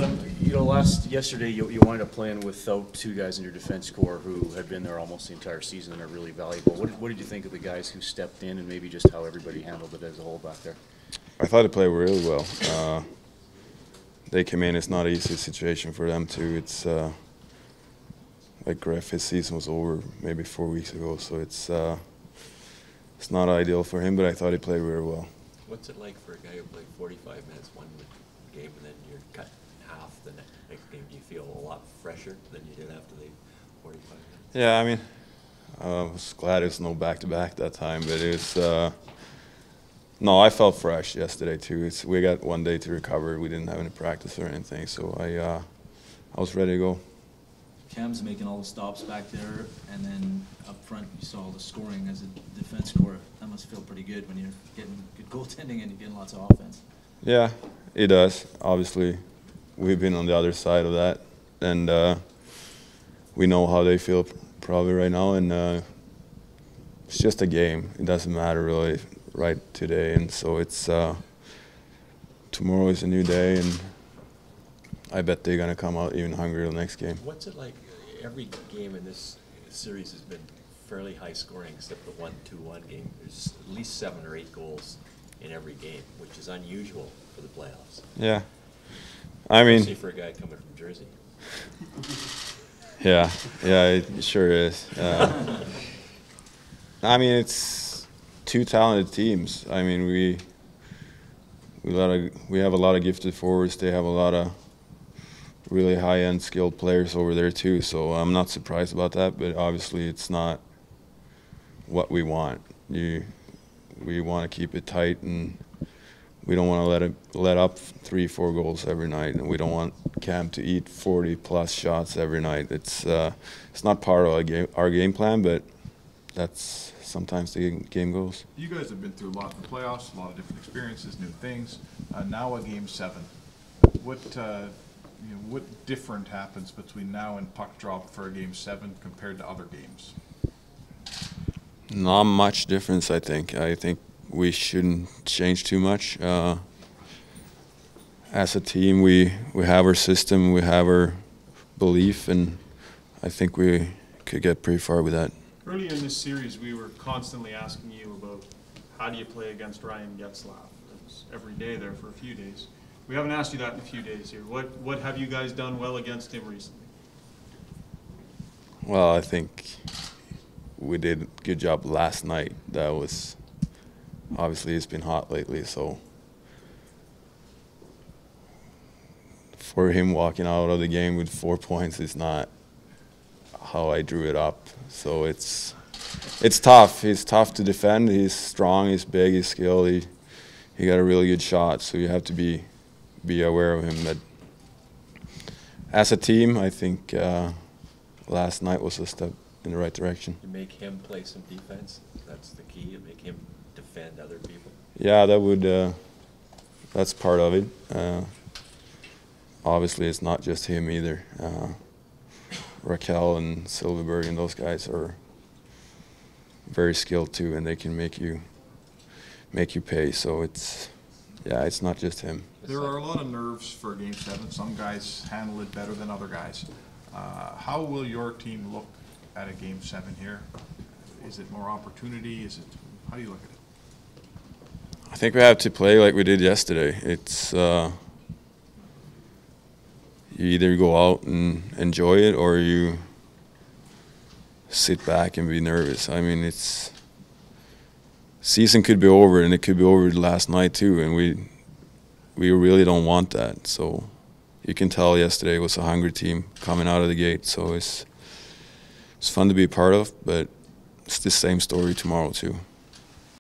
Adam, yesterday you wound up playing without two guys in your defense core who had been there almost the entire season and are really valuable. What did you think of the guys who stepped in and maybe just how everybody handled it as a whole back there? I thought they played really well. They came in, it's not an easy situation for them too. It's like Griff, his season was over maybe 4 weeks ago, so it's not ideal for him, but I thought he played really well. What's it like for a guy who played 45 minutes one game and then you're cut half the next game? Do you feel a lot fresher than you did after the 45 minutes? Yeah, I mean, I was glad it was no back-to-back that time, but it was no, I felt fresh yesterday too. We got 1 day to recover. We didn't have any practice or anything, so I was ready to go. Cam's making all the stops back there, and then up front you saw all the scoring as a defense core. That must feel pretty good when you're getting good goaltending and you're getting lots of offense. Yeah, it does. Obviously, we've been on the other side of that, and we know how they feel probably right now, and it's just a game. It doesn't matter really right today, and so it's tomorrow is a new day, and I bet they're going to come out even hungrier the next game. What's it like? Every game in this series has been fairly high scoring except the 1-2-1 game. There's at least 7 or 8 goals in every game, which is unusual for the playoffs. Yeah. I mean, especially for a guy coming from Jersey. Yeah, it sure is. I mean, it's two talented teams. I mean, we have a lot of gifted forwards. They have a lot of really high-end skilled players over there too, so I'm not surprised about that, but obviously it's not what we want. We want to keep it tight, and we don't want to let up 3-4 goals every night, and we don't want Cam to eat 40+ shots every night. It's not part of our game plan, but that's sometimes the game goes. You guys have been through a lot in the playoffs, a lot of different experiences, new things. Now a Game 7. What different happens between now and puck drop for a Game 7 compared to other games? Not much difference, I think. I think we shouldn't change too much. As a team, we have our system, we have our belief, and I think we could get pretty far with that. Earlier in this series, we were constantly asking you about how do you play against Ryan Getzlaf. It was every day there for a few days. We haven't asked you that in a few days here. What have you guys done well against him recently? Well, I think we did a good job last night. That was obviously it's been hot lately, so for him walking out of the game with 4 points is not how I drew it up. So it's tough. He's tough to defend. He's strong. He's big. He's skilled. He got a really good shot. So you have to be aware of him. But as a team, I think last night was a step in the right direction. You make him play some defense. That's the key. You make him defend other people. Yeah, that would. That's part of it. Obviously, it's not just him either. Raquel and Silverberg and those guys are very skilled too, and they can make you pay. So it's not just him. There are a lot of nerves for Game 7. Some guys handle it better than other guys. How will your team look at a Game 7 here? Is it more opportunity? How do you look at it? I think we have to play like we did yesterday. It's you either go out and enjoy it, or you sit back and be nervous. I mean, season could be over, and it could be over last night too, and we really don't want that. So you can tell yesterday was a hungry team coming out of the gate. So it's fun to be a part of, but it's the same story tomorrow too.